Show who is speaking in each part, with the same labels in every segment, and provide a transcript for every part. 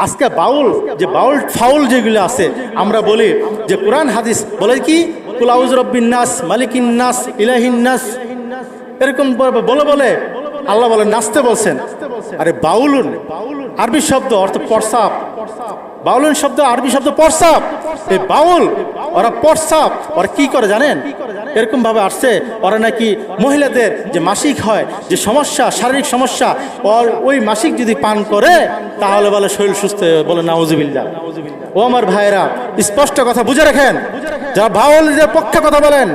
Speaker 1: আজকে বাউল যে বাউল ফাউল যেগুলো আছে আমরা বলি যে কোরআন হাদিস বলে কি কুল আউযু বিরাব্বিন নাস মালিকিন নাস ইলাহিন নাস, এরকম বলে বলে আল্লাহ বলেন নাচতে বলছেন। আরে বাউলুন আরবি শব্দ অর্থ প্রস্রাব, বাউলুন শব্দ আরবি শব্দ প্রস্রাব। এই বাউল ওরা প্রস্রাব ওরা কি করে জানেন? এরকম ভাবে আসছে ওরা নাকি মহিলাদের যে মাসিক হয় যে সমস্যা, শারীরিক সমস্যা, ওই মাসিক যদি পান করে তাহলে বলে শরীর সুস্থ বলে নাউজুবিল্লাহ। ও আমার ভাইরা, স্পষ্ট কথা বুঝে রাখেন, যারা বাউলদের পক্ষে কথা বলেন,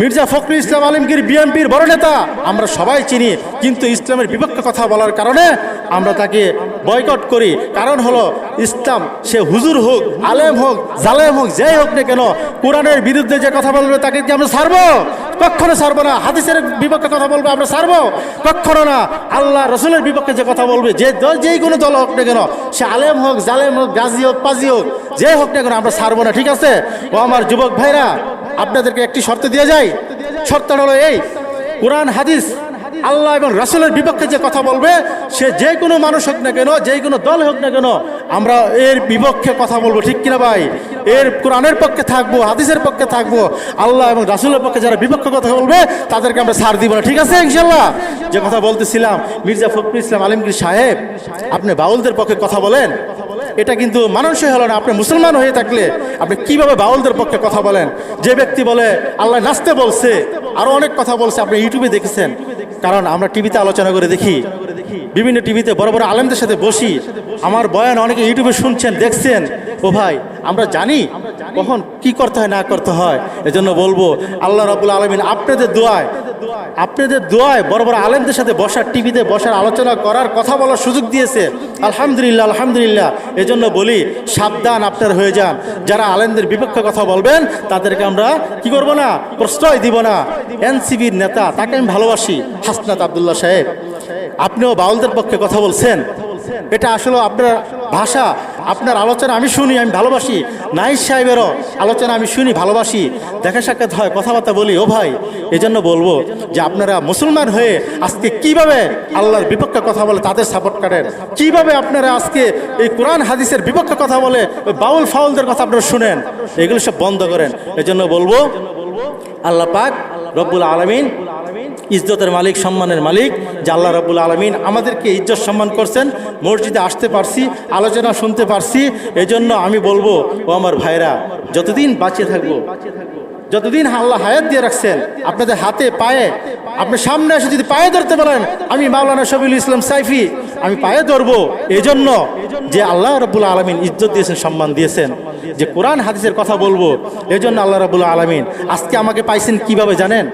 Speaker 1: মির্জা ফখরুল ইসলাম আলমগীর বিএনপির বড় নেতা আমরা সবাই চিনি, কিন্তু ইসলামের বিপক্ষে কথা বলার কারণে আমরা তাকে বয়কট করি। কারণ হলো ইসলাম সে হুজুর হোক, আলেম হোক, জালেম হোক, যেই হোক না কেন, কোরআনের বিরুদ্ধে যে কথা বলবে তাকে কি আমরা ছাড়বো? কখনো ছাড়বো না। হাদিসের বিপক্ষে কথা বলবে আমরা ছাড়বো? কখনো না। আল্লাহ রসুলের বিপক্ষে যে কথা বলবে, যেই কোনো দল হোক না কেন, সে আলেম হোক, জালেম হোক, গাজী হোক, পাজি হোক, যে হোক না কেন, আমরা ছাড়বো না। ঠিক আছে? ও আমার যুবক ভাইরা, আপনাদেরকে একটি শর্ত দিয়ে যায়। শর্ত হলো এই, কোরআন হাদিস আল্লাহ এবং রাসূলের বিপক্ষে যে কথা বলবে সে যে কোনো মানুষ হোক না কেন, যে কোনো দল হোক না কেন, আমরা এর বিপক্ষে কথা বলবো। ঠিক কিনা ভাই? এর কোরআনের পক্ষে থাকবো, হাদিসের পক্ষে থাকবো। আল্লাহ এবং রাসূলের পক্ষে যারা বিপক্ষে কথা বলবে তাদেরকে আমরা ছাড় দিব না। ঠিক আছে ইনশাল্লাহ? যে কথা বলতেছিলাম, মির্জা ফখরুল ইসলাম আলমগীর সাহেব, আপনি বাউলদের পক্ষে কথা বলেন, এটা কিন্তু মানুষই হলো না। আপনি মুসলমান হয়ে থাকলে আপনি কিভাবে বাউলদের পক্ষে কথা বলেন? যে ব্যক্তি বলে আল্লাহ নাচতে বলছে, আরো অনেক কথা বলছে, আপনি ইউটিউবে দেখেছেন। কারণ আমরা টিভিতে আলোচনা করে দেখি, বিভিন্ন টিভিতে বড় বড় আলেমদের সাথে বসি, আমার বয়ান অনেকে ইউটিউবে শুনছেন, দেখছেন। ও ভাই, আমরা জানি কখন কি করতে হয় না করতে হয়। এজন্য বলবো আল্লাহ রাব্বুল আলামিন আপনাদের দোয়ায় বড় বড় আলেমদের সাথে বসার, টিভিতে বসার, আলোচনা করার, কথা বলার সুযোগ দিয়েছে। আলহামদুলিল্লাহ, আলহামদুলিল্লাহ। এজন্য বলি সাবধান আপনার হয়ে যান। যারা আলেমদের বিপক্ষে কথা বলবেন তাদেরকে আমরা কি করব না, প্রশ্রয় দিব না। এনসিবির নেতা, তাকে আমি ভালোবাসি, হাসনাত আব্দুল্লাহ সাহেব, আপনিও বাউলদের পক্ষে কথা বলছেন। এটা আসলে আপনার ভাষা, আপনার আলোচনা আমি শুনি, আমি ভালোবাসি। নাইস সাহেবেরও আলোচনা আমি শুনি, ভালোবাসি, দেখা সাক্ষাৎ হয়, কথাবার্তা বলি। ও ভাই, এজন্য বলবো যে আপনারা মুসলমান হয়ে আজকে কিভাবে আল্লাহর বিপক্ষে কথা বলে তাদের সাপোর্ট করেন, কিভাবে আপনারা আজকে এই কোরআন হাদিসের বিপক্ষে কথা বলে বাউল ফাউলদের কথা আপনারা শুনেন, এগুলো সব বন্ধ করেন। এজন্য বলবো আল্লাহ পাক রব্বুল আলামিন ইজ্জতের মালিক, সম্মানের মালিক, যে আল্লাহ রাব্বুল আলামিন আমাদেরকে ইজ্জত সম্মান করছেন, মসজিদে আসতে পারছি, আলোচনা শুনতে পারছি। এজন্য আমি বলবো, ও আমার ভাইরা, যতদিন বাঁচিয়ে থাকবো, যতদিন আল্লাহ হায়াত দিয়ে রাখছেন, আপনাদের হাতে পায়ে, আপনি সামনে এসে যদি পায়ে ধরতে পারেন, আমি মাওলানা শফিউল ইসলাম সাইফি, আমি পায়ে ধরবো। এজন্য যে আল্লাহ রাব্বুল আলামিন ইজ্জত দিয়েছেন, সম্মান দিয়েছেন, যে কোরআন হাদিসের কথা বলবো। এজন্য আল্লাহ রাব্বুল আলামিন আজকে আমাকে পাইছেন কিভাবে জানেন?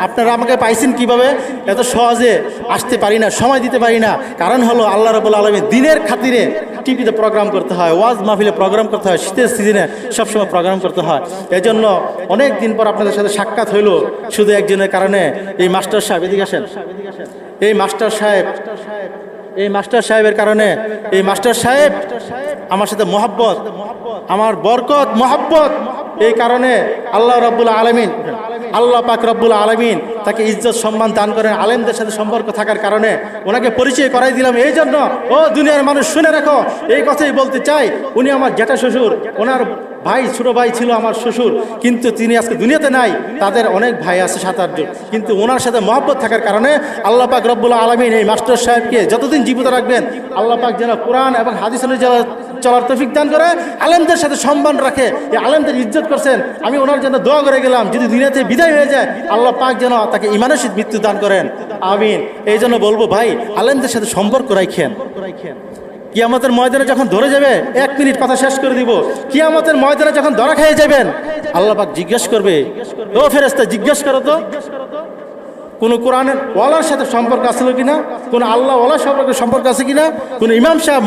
Speaker 1: আপনারা আমাকে পাইছেন কিভাবে? এত সহজে আসতে পারি না, সময় দিতে পারি না। কারণ হলো আল্লাহ রাব্বুল আলামিন দিনের খাতিরে টিভিতে প্রোগ্রাম করতে হয়, ওয়াজ মাহফিলে প্রোগ্রাম করতে হয়, শীতের সিজনে সবসময় প্রোগ্রাম করতে হয়। এজন্য অনেক দিন পর আপনাদের সাথে সাক্ষাৎ হইলো শুধু একজনের কারণে। এই মাস্টার সাহেব, এদিকে আসেন, এই মাস্টার সাহেবের কারণে, এই মাস্টার সাহেব আমার সাথে মহব্বত, আমার বরকত, মহব্বত, এই কারণে আল্লাহ রাব্বুল আলামিন, আল্লাহ পাক রব্বুল আলামিন তাকে ইজ্জত সম্মান দান করেন। আলেমদের সাথে সম্পর্ক থাকার কারণে ওনাকে পরিচয় করাই দিলাম। এই জন্য ও দুনিয়ার মানুষ শুনে রাখো, এই কথাই বলতে চাই, উনি আমার জ্যাঠা শ্বশুর, ওনার ভাই, ছোট ভাই ছিল আমার শ্বশুর, কিন্তু তিনি আজকে দুনিয়াতে নাই। তাদের অনেক ভাই আছে, 7-8 জন, কিন্তু ওনার সাথে মহব্বত থাকার কারণে আল্লাহ পাক রব্বুল আলামিন এই মাস্টার সাহেবকে যতদিন জীবিত রাখবেন, আল্লাহ পাক যেন কোরআন এবং হাদিস অনুযায়ী চলার তৌফিক দান করে, আলেমদের সাথে সম্মান রাখে, এই আলেমদের ইজ্জত করছেন। আমি ওনার জন্য দোয়া করে গেলাম, যদি দুনিয়াতে বিদায় হয়ে যায় আল্লাহ পাক যেন তাকে ঈমানের সাথে মৃত্যু দান করেন, আমিন। এই জন্য বলবো ভাই, আলেমদের সাথে সম্পর্ক রাখেন। কিয়ামতের ময়দানে যখন ধরে যাবে, 1 মিনিট কথা শেষ করে দিব, কিয়ামতের ময়দানে যখন ধরা খেয়ে যাবেন, আল্লাহ পাক জিজ্ঞেস করবে, ও ফেরেশতা জিজ্ঞেস করো তো, কোন কোরআনের ওয়ালার সাথে সম্পর্ক আছে কিনা, কোন আল্লাহ ওয়ালার সাথে সম্পর্ক আছে কিনা, কোন ইমাম সাহেব,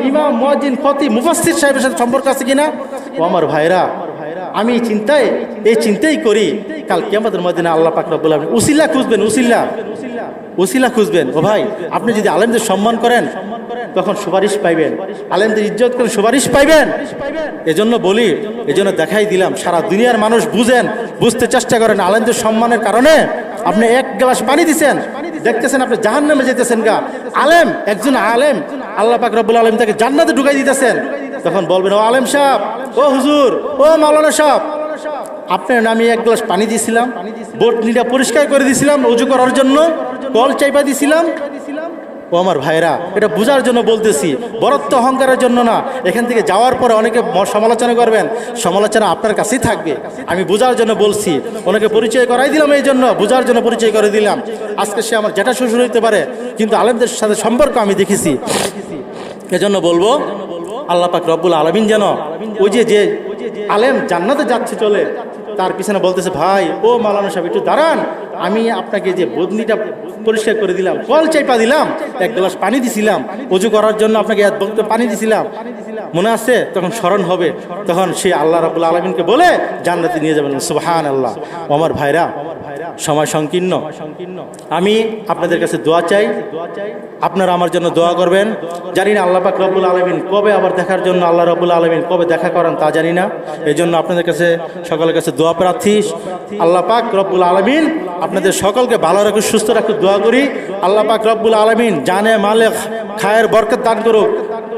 Speaker 1: ইমাম মুয়াজ্জিন, খতিব, মুফাসসির সাহেবের সাথে সম্পর্ক আছে কিনা। ও আমার ভাইরা, আমি এই চিন্তাই করি, কাল কিয়ামতের ময়দানে আল্লাহ পাক রব্বুল আলামিন উসিলা খুঁজবেন, উসিলা খুঁজবেন। ও ভাই, আপনি যদি আলেমদের সম্মান করেন তখন সুপারিশ পাইবেন, আলেমদের ইজ্জত করেন সুপারিশ পাইবেন। এজন্য বলি, এজন্য দেখাই দিলাম, সারা দুনিয়ার মানুষ বুঝতে চেষ্টা করেন। আলেমদের সম্মানের কারণে আপনি 1 গ্লাস পানি দিচ্ছেন, দেখতেছেন আপনি জাহান্নামে যেতেছেন গা, আলেম, একজন আলেম আল্লাহ পাক রব্বুল আলামিন তাকে জান্নাতে ঢুকাই দিতেছেন, তখন বলবেন ও আলেম সাহেব, ও হুজুর, ও মাওলানা সাহেব, আপনার নামে এক গ্লাস পানি দিয়েছিলাম, বটনিটা পরিষ্কার করে দিয়েছিলাম উজু করার জন্য, কল চাইপা দিয়েছিলাম। ও আমার ভাইরা, এটা বোঝার জন্য বলতেছি, বরত্ব অহংকারের জন্য না। এখান থেকে যাওয়ার পরে অনেকে সমালোচনা করবেন, সমালোচনা আপনার কাছেই থাকবে। আমি বোঝার জন্য বলছি, ওনাকে পরিচয় করাই দিলাম, এই জন্য বোঝার জন্য পরিচয় করে দিলাম। আজকে সে আমার জ্যাঠা শ্বশুর হইতে পারে, কিন্তু আলেমদের সাথে সম্পর্ক আমি দেখেছি। এজন্য বলবো আল্লাহ পাক রব্বুল আলামিন যেন ওই যে আলেম জান্নাতে যাচ্ছে চলে, তার পিছনে বলতেছে, ভাই ও মাওলানা সাহেব একটু দাঁড়ান, আমি আপনাকে যে বদনিটা পরিষ্কার করে দিলাম, কল চাইপা দিলাম, এক গ্লাস পানি দিছিলাম, ওযু করার জন্য আপনাকে এক বক্ত পানি দিছিলাম, মনে আছে? তখন স্মরণ হবে, তখন সে আল্লাহ রাব্বুল আলামিনকে বলে জান্নাতে নিয়ে যাবেন। সুবহানাল্লাহ। আমার ভাইরা, সময় সংকীর্ণ, আমি আপনাদের কাছে দোয়া চাই, আপনারা আমার জন্য দোয়া করবেন। জানি না আল্লাহ পাক রব্বুল আলামিন কবে আবার দেখার জন্য আল্লাহ রাব্বুল আলামিন কবে দেখা করেন তা জানি না, এই জন্য আপনাদের কাছে সকলের কাছে দোয়া প্রার্থী। আল্লাহ পাক রব্বুল আলামিন আপনাদের সকলকে ভালো রাখুক, সুস্থ রাখুক, দোয়া করি। আল্লাহ পাক রব্বুল আলামিন জানে মালে খায়ের বরকত দান করুক,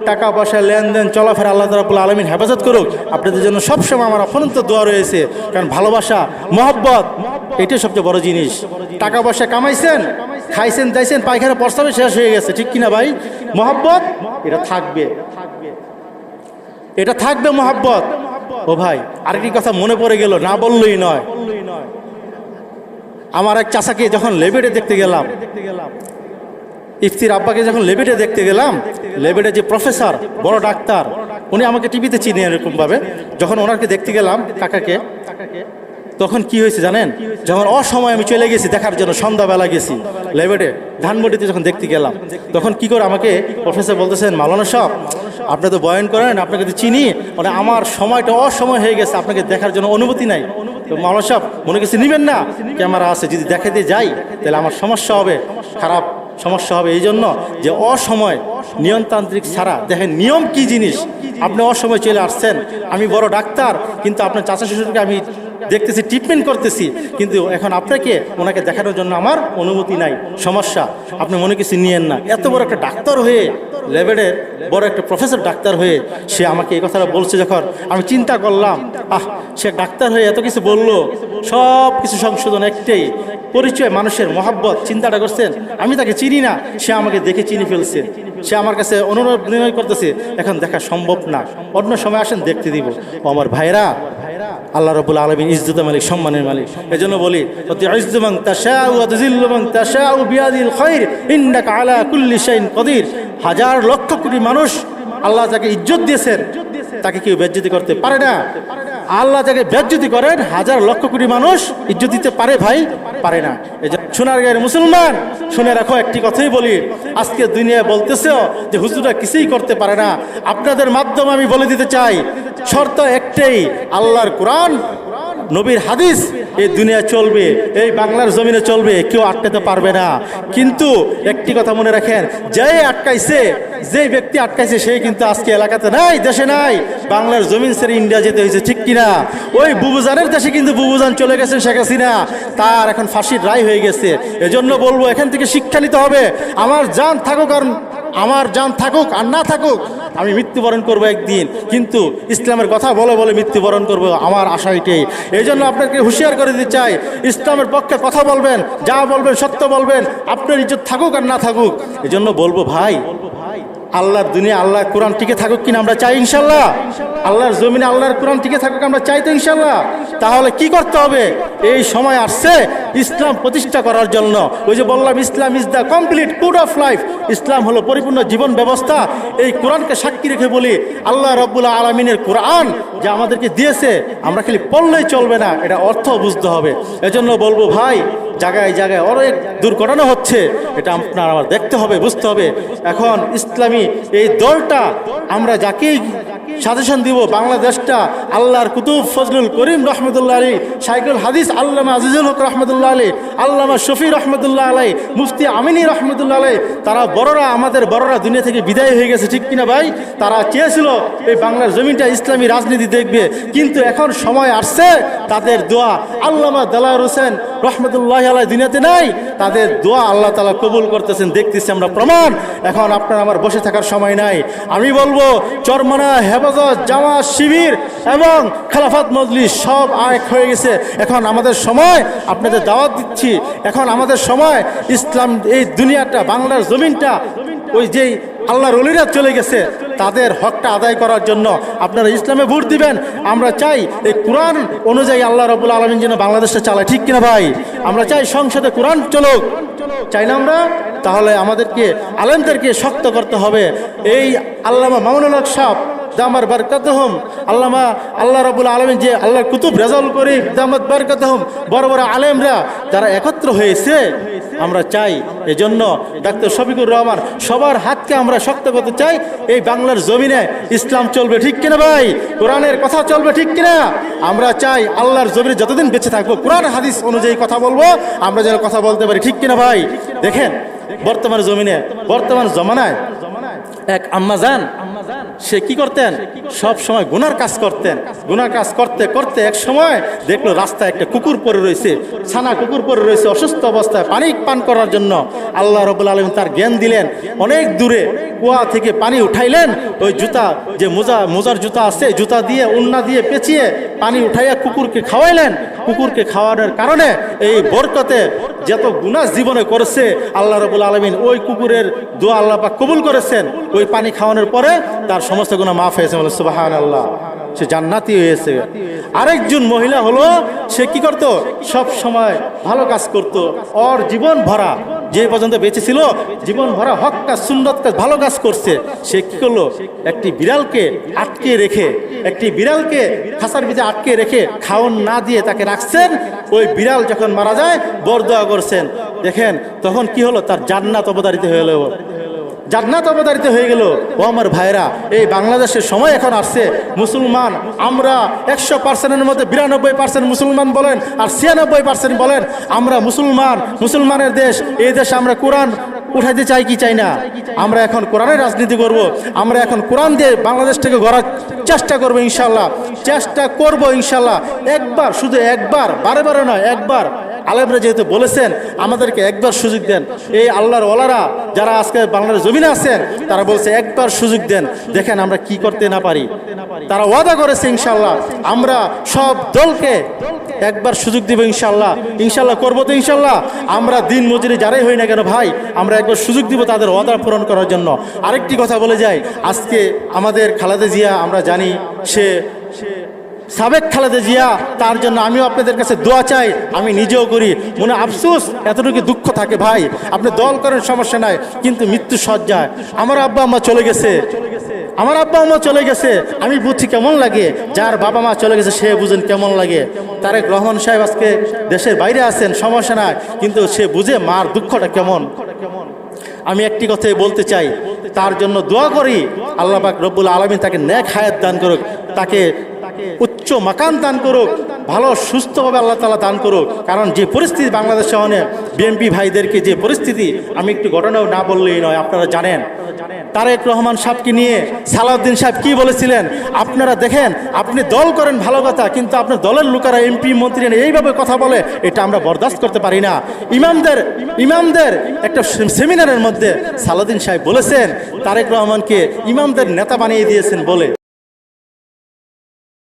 Speaker 1: টাকা পয়সা লেনদেন চলাফেরা আল্লাহ রাব্বুল আলামিন হেফাজত করুক। আপনাদের জন্য সবসময় আমার অফরন্ত দোয়া রয়েছে, কারণ ভালোবাসা, মহব্বত এটাই সবচেয়ে বড় জিনিস। টাকা পয়সা কামাইছেন, খাইছেন, দাইছেন, পায়খানা প্রস্তাবে শেষ হয়ে গেছে, ঠিক কিনা ভাই? মহব্বত এটা থাকবে, এটা থাকবে মহব্বত। ও ভাই, আরেকটি কথা মনে পড়ে গেল, না বললেই নয়। আমার এক চাচাকে যখন লেবেটে দেখতে গেলাম, ইফতির আব্বাকে যখন লেবেটে দেখতে গেলাম, লেবেটে যে প্রফেসর, বড় ডাক্তার, উনি আমাকে টিভিতে চিনে এরকমভাবে, যখন ওনাকে দেখতে গেলাম কাকাকে, তখন কি হয়েছে জানেন? যখন অসময় আমি চলে গেছি দেখার জন্য, সন্ধ্যাবেলা গেছি লেবেটে ধানমন্ডিতে যখন দেখতে গেলাম, তখন কি করে আমাকে প্রফেসর বলতেছেন, মাওলানা সাহেব আপনি তো বয়ান করেন, আপনাকে তো চিনি, মানে আমার সময়টা অসময় হয়ে গেছে, আপনাকে দেখার জন্য অনুমতি নাই। তো মাওলানা সাহেব মনে কিছু নিবেন না, ক্যামেরা আছে, যদি দেখাতে যাই তাহলে আমার সমস্যা হবে, খারাপ সমস্যা হবে। এই জন্য যে অসময় নিয়মতান্ত্রিক ছাড়া, দেখেন নিয়ম কি জিনিস, আপনি অসময় চলে আসছেন, আমি বড় ডাক্তার, কিন্তু আপনার চাচা শ্বশুরকে আমি দেখতেছি, ট্রিটমেন্ট করতেছি, কিন্তু এখন আপনাকে ওনাকে দেখানোর জন্য আমার অনুমতি নাই, সমস্যা, আপনি মনে কিছু নিয়েন না। এত বড় একটা ডাক্তার হয়ে, লেভেলের বড় একটা প্রফেসর ডাক্তার হয়ে সে আমাকে এই কথাটা বলছে, যখন আমি চিন্তা করলাম, সে ডাক্তার হয়ে এত কিছু বললো, সব কিছু সংশোধন একটাই পরিচয়, মানুষের মহাব্বত। চিন্তাটা করছেন, আমি তাকে চিনি না, সে আমাকে দেখে চিনি ফেলছে, সে আমার কাছে অনুরোধ বিনয় করতেছে, এখন দেখা সম্ভব না, অন্য সময় আসেন দেখতে দিব। ও আমার ভাইরা, আল্লাহ রাব্বুল আলামিন ইজ্জতের মালিক, সম্মানের মালিক। এজন্য বলি, তুইজ্জু মান তাশাউ ওয়া তুযিল্লু মান তাশাউ বিয়াদিল খায়র ইন্নাকা আলা কুল্লি শাইইন কাদির। হাজার লক্ষ কোটি মানুষ আল্লাহ যাকে ইজ্জত দিয়েছেন তাকে কেউ বেজ্জতি করতে পারে না। আল্লাহ যাকে বেজ্জতি করেন, হাজার লক্ষ কোটি মানুষ ইজ্জত দিতে পারে ভাই? পারে না। এই যে সোনারগাঁয়ের মুসলমান, শুনে রাখো, একটি কথাই বলি, আজকে দুনিয়া বলতেছে যে হুজুররা কিছুই করতে পারে না, আপনাদের মাধ্যমে আমি বলে দিতে চাই, শর্ত একটাই, আল্লাহর কোরআন, নবীর হাদিস এই দুনিয়া চলবে, এই বাংলার জমিনে চলবে, কেউ আটকাতে পারবে না। কিন্তু একটি কথা মনে রাখেন, যে আটকাইছে, যে ব্যক্তি আটকাইছে, সেই কিন্তু আজকে এলাকাতে নাই, দেশে নাই, বাংলার জমিন ছেড়ে ইন্ডিয়া যেতে হয়েছে, ঠিক কিনা? ওই বুবুজানের দেশে কিন্তু বুবুজান চলে গেছেন, শেখ হাসিনা, তার এখন ফাঁসির রায় হয়ে গেছে। এজন্য বলবো, এখান থেকে শিক্ষা নিতে হবে। আমার জান থাকুক আর আমার জান থাকুক আর না থাকুক, আমি মৃত্যুবরণ করবো একদিন, কিন্তু ইসলামের কথা বলে বলে মৃত্যুবরণ করবো, আমার আশা এটাই। এই জন্য আপনাকে হুঁশিয়ার করে দিতে চাই, ইসলামের পক্ষে কথা বলবেন, যা বলবেন সত্য বলবেন, আপনার ইজ্জত থাকুক আর না থাকুক। এই জন্য বলবো ভাই, আল্লাহর দুনিয়া, আল্লাহর কোরআন টিকে থাকুক কিনা আমরা চাই ইনশাল্লাহ? আল্লাহর জমিনে আল্লাহর কোরআন টিকে থাকুক আমরা চাই তো ইনশাল্লাহ? তাহলে কি করতে হবে? এই সময় আসছে ইসলাম প্রতিষ্ঠা করার জন্য। ওই যে বললাম, Islam is the complete code of life. Islam হলো পরিপূর্ণ জীবন ব্যবস্থা। এই কোরআনকে সাক্ষী রেখে বলি, আল্লাহ রাব্বুল আলামিনের কোরআন যে আমাদেরকে দিয়েছে, আমরা খালি পড়লেই চলবে না, এটা অর্থ বুঝতে হবে। এজন্য বলবো ভাই, জায়গায় জায়গায় অনেক দুর্ঘটনা হচ্ছে, এটা আপনার আমার দেখতে হবে, বুঝতে হবে। এখন ইসলামী এই দলটা আমরা যাকেই সাজেশন দিব, বাংলাদেশটা আল্লাহর কুতুব ফজলুল করিম রহমতুল্লাহ আলী, শাইখুল হাদিস আল্লামা আজিজুল হক রহমতুল্লাহ আলী, আল্লামা শফি রহমতুল্লাহ আলাই, মুফতি আমিনী রহমতুল্লাহ আলাই, তারা বড়রা, আমাদের বড়রা দুনিয়া থেকে বিদায় হয়ে গেছে, ঠিক কিনা ভাই? তারা চেয়েছিল এই বাংলার জমিনটা ইসলামী রাজনীতি দেখবে, কিন্তু এখন সময় আসছে তাদের দোয়া। আল্লামা দেলাওয়ার হোসেন রহমতুল্লাহ আলাইহি দুনিয়াতে নাই, তাদের দোয়া আল্লাহ তাআলা কবুল করতেছেন, দেখতেছি আমরা প্রমাণ। এখন আপনার আমার বসে থাকার সময় নাই। আমি বলবো চরমনা, হেফাজত, জামাত, শিবির এবং খেলাফত মজলিস সব এক হয়ে গেছে। এখন আমাদের সময়, আপনাদের দাওয়াত দিচ্ছি, এখন আমাদের সময় ইসলাম, এই দুনিয়াটা, বাংলার জমিনটা ওই যেই আল্লাহর ওলিরা চলে গেছে তাদের হকটা আদায় করার জন্য আপনারা ইসলামে ভোট দিবেন। আমরা চাই এই কোরআন অনুযায়ী আল্লাহ রাব্বুল আলামিন যেন বাংলাদেশে চালায়, ঠিক কিনা ভাই? আমরা চাই সংসদে কোরআন চলুক, চাই না আমরা? তাহলে আমাদেরকে আলেমদেরকে শক্ত করতে হবে। এই আল্লামা মামুনুল হক সাহেব দামার বারকাতুহুম, আল্লাহ রাব্বুল আলামিন যে আল্লাহর কুতুব রেজাউল করিম দামাত বারকাতুহুম, বড় বড় আলেমরা যারা একত্র হয়েছে, আমরা চাই এজন্য ডাক্তার শফিকুর রহমান সবার হাতকে আমরা শক্ত করতে চাই। এই বাংলার জমিনে ইসলাম চলবে, ঠিক কিনা ভাই? কোরআনের কথা চলবে, ঠিক কিনা? আমরা চাই আল্লাহর জমিনে যতদিন বেঁচে থাকবো কোরআন হাদিস অনুযায়ী কথা বলবো, আমরা যেন কথা বলতে পারি, ঠিক কিনা ভাই? দেখেন বর্তমান জমিনে, বর্তমান জমানায় এক আম্মাজান, সে কি করতেন? সব সময় গুনার কাজ করতেন। গুনার কাজ করতে করতে এক সময় দেখলো রাস্তায় একটা কুকুর পড়ে রয়েছে, ছানা কুকুর পড়ে রয়েছে অসুস্থ অবস্থায়, পানি পান করার জন্য আল্লাহ রাব্বুল আলামিন তার জ্ঞান দিলেন। অনেক দূরে কুয়া থেকে পানি উঠাইলেন, ওই জুতা যে মোজার জুতা আছে, জুতা দিয়ে উন্না দিয়ে পেঁচিয়ে পানি উঠাইয়া কুকুরকে খাওয়াইলেন। কুকুরকে খাওয়ানোর কারণে এই বরকতে যত গুনাহ জীবনে করেছে আল্লাহ রাব্বুল আলামিন ওই কুকুরের দোয়া আল্লাহ পাক কবুল করেছেন। ওই পানি খাওয়ানোর পরে তার সমস্ত গুনাহ মাফ হয়েছে, বলে সুবহানাল্লাহ, সে জান্নাতি হয়েছে। আরেকজন মহিলা হলো, সে কি করত? সব সময় ভালো কাজ করত, ওর জীবন ভরা, যে পর্যন্ত বেঁচে ছিল জীবন ভরা হক কাজ, সুন্নত কাজ, ভালো কাজ করছে। সে কি করলো? একটি বিড়ালকে আটকে রেখে, একটি বিড়ালকে খাঁচার ভিতরে আটকে রেখে খাওয়ান না দিয়ে তাকে রাখছেন। ওই বিড়াল যখন মারা যায় বরদোয়া করছেন। দেখেন তখন কি হলো? তার জান্নাত অবতারিত হয়ে গেল, জান্নাত অবতারিত হয়ে গেল। ও আমার ভাইরা, এই বাংলাদেশের সময় এখন আসছে, মুসলমান আমরা 100%-এর মধ্যে 92% মুসলমান বলেন আর 96% বলেন আমরা মুসলমান, মুসলমানের দেশ। এই দেশে আমরা কোরআন উঠাইতে চাই কি চাই না? আমরা এখন কোরআনের রাজনীতি করব, আমরা এখন কোরআন দিয়ে বাংলাদেশটাকে গড়ার চেষ্টা করবো ইনশাল্লাহ, চেষ্টা করব ইনশাল্লাহ। একবার, শুধু একবার, বারে বারে নয়, একবার। আলেমরা যেহেতু বলেছেন আমাদেরকে একবার সুযোগ দেন, এই আল্লাহর ওয়ালারা যারা আজকে বাংলার জমিনে আছেন তারা বলছে একবার সুযোগ দেন, দেখেন আমরা কি করতে না পারি। তারা ওয়াদা করেছে ইনশাল্লাহ আমরা সব দলকে একবার সুযোগ দিব ইনশাল্লাহ। ইনশাল্লাহ করবো তো ইনশাল্লাহ। আমরা দিন মজুরি যারাই হই না কেন ভাই, আমরা একবার সুযোগ দিব তাদের ওয়াদা পূরণ করার জন্য। আরেকটি কথা বলে যাই, আজকে আমাদের খালেদা জিয়া আমরা জানি সে সাবেক খালেদা জিয়া, তার জন্য আমিও আপনাদের কাছে দোয়া চাই, আমি নিজেও করি। মনে আফসোস, এতটুকু দুঃখ থাকে ভাই, আপনি দল করেন সমস্যা নাই, কিন্তু মৃত্যু সজ্জায় আমার আব্বা আম্মা চলে গেছে, আমার আব্বা আম্মা চলে গেছে, আমি বুঝছি কেমন লাগে। যার বাবা মা চলে গেছে সে বুঝেন কেমন লাগে। তারেক রহমান সাহেব আজকে দেশের বাইরে আছেন, সমস্যা নাই, কিন্তু সে বুঝে মার দুঃখটা কেমন। আমি একটি কথাই বলতে চাই, তার জন্য দোয়া করি আল্লাহ পাক রব্বুল আলামিন তাকে নেক হায়াত দান করুক, তাকে উচ্চ মাকান দান করুক, ভালো সুস্থভাবে আল্লাহ তাআলা দান করুক। কারণ যে পরিস্থিতি বাংলাদেশে অনেক বিএনপি ভাইদেরকে যে পরিস্থিতি, আমি একটু ঘটনাও না বললেই নয়, আপনারা জানেন তারেক রহমান সাহেবকে নিয়ে সালাউদ্দিন সাহেব কি বলেছিলেন? আপনারা দেখেন, আপনি দল করেন ভালো কথা, কিন্তু আপনার দলের লোকেরা এমপি মন্ত্রী এইভাবে কথা বলে, এটা আমরা বরদাস্ত করতে পারি না। ইমামদের একটা সেমিনারের মধ্যে সালাউদ্দিন সাহেব বলেছেন তারেক রহমানকে ইমামদের নেতা বানিয়ে দিয়েছেন বলে।